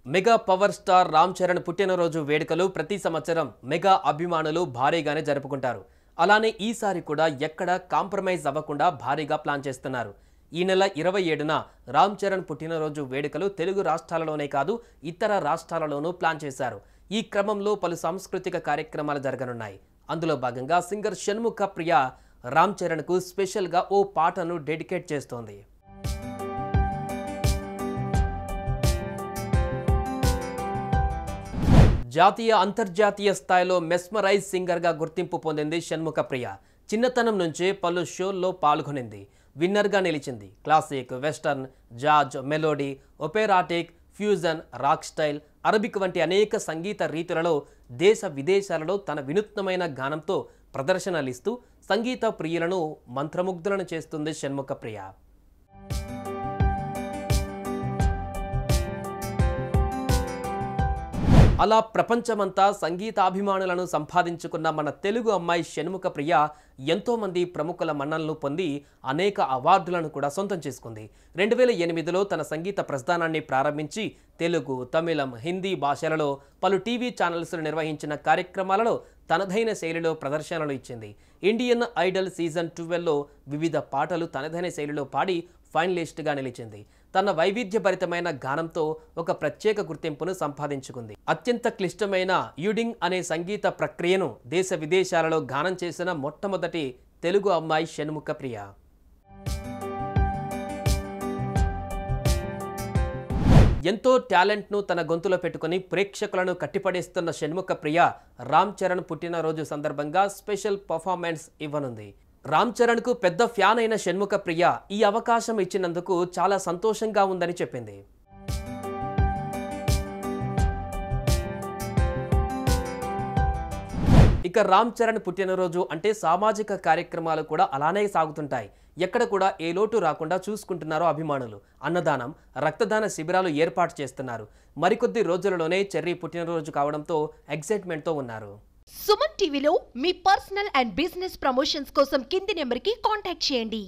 Mega power star Ram Charan పుట్టినరోజు వేడుకలు ప్రతి సంవత్సరం మెగా అభిమానులు భారీగానే జరుపుకుంటారు. అలానే ఈసారి కూడా ఎక్కడ కాంప్రమైజ్ అవ్వకుండా భారీగా ప్లాన్ చేస్తున్నారు. ఈ నెల 27న రామ్ చరణ్ పుట్టినరోజు వేడుకలు తెలుగు రాష్ట్రాలలోనే కాదు ఇతర రాష్ట్రాలలోనూ ప్లాన్ చేశారు. ఈ క్రమంలో పలు సాంస్కృతిక కార్యక్రమాలు జరగనున్నాయి. అందులో భాగంగా సింగర్ షణ్ముఖ ప్రియ రామ్ చరణ్కు స్పెషల్గా ఓ పాటను డెడికేట్ చేస్తోంది. జాతీయ అంతర్జాతీయ స్థాయిలో మెస్మరైజ్ సింగర్గా గుర్తింపు పొందింది షణ్ముఖ ప్రియ. చిన్నతనం నుంచే పలు షోల్లో పాల్గొనింది. విన్నర్గా నిలిచింది. Classic, western, jazz, melody, operatic, fusion, rock style, Arabic వంటి అనేక సంగీత రీతులలో దేశ విదేశాలలో తన వినూత్నమైన గానంతో ప్రదర్శనలిస్తూ సంగీత ప్రియులను మంత్రముగ్ధులను చేస్తుంది షణ్ముఖ ప్రియ. అలా ప్రపంచమంతా సంగీతాభిమానులను సంపాదించుకున్న మన తెలుగు అమ్మాయి షణ్ముఖ ప్రియ ఎంతోమంది ప్రముఖుల మన్ననలు పొంది అనేక అవార్డులను కూడా సొంతం చేసుకుంది. 2008లో తన సంగీత ప్రస్థానాన్ని ప్రారంభించి తెలుగు, తమిళం, హిందీ భాషలలో పలు టీవీ ఛానల్స్ను నిర్వహించిన కార్యక్రమాలలో తనదైన శైలిలో ప్రదర్శనలు ఇచ్చింది. ఇండియన్ ఐడల్ సీజన్ 12లో వివిధ పాటలు తనదైన శైలిలో పాడి ఫైనలిస్ట్గా నిలిచింది. తన వైవిధ్యభరితమైన గానంతో ఒక ప్రత్యేక గుర్తింపును సంపాదించుకుంది. అత్యంత క్లిష్టమైన యూడింగ్ అనే సంగీత ప్రక్రియను దేశ విదేశాలలో గానం చేసిన మొట్టమొదటి తెలుగు అమ్మాయి షణ్ముఖ ప్రియ. ఎంతో టాలెంట్ను తన గొంతులో పెట్టుకుని ప్రేక్షకులను కట్టిపడేస్తున్న షణ్ముఖ ప్రియ రామ్ చరణ్ పుట్టినరోజు సందర్భంగా స్పెషల్ పర్ఫార్మెన్స్ ఇవ్వనుంది. రామ్ చరణ్కు పెద్ద ఫ్యాన్ అయిన షణ్ముఖ ప్రియ ఈ అవకాశం ఇచ్చినందుకు చాలా సంతోషంగా ఉందని చెప్పింది. ఇక రామ్ చరణ్ పుట్టినరోజు అంటే సామాజిక కార్యక్రమాలు కూడా అలానే సాగుతుంటాయి. ఎక్కడ కూడా ఏ లోటు రాకుండా చూసుకుంటున్నారో అభిమానులు. అన్నదానం, రక్తదాన శిబిరాలు ఏర్పాటు చేస్తున్నారు. మరికొద్ది రోజులలోనే చెర్రీ పుట్టినరోజు కావడంతో ఎక్సైట్మెంట్తో ఉన్నారు. సుమన్ టీవీలో మీ పర్సనల్ అండ్ బిజినెస్ ప్రమోషన్స్ కోసం కింది నెంబర్కి కాంటాక్ట్ చేయండి.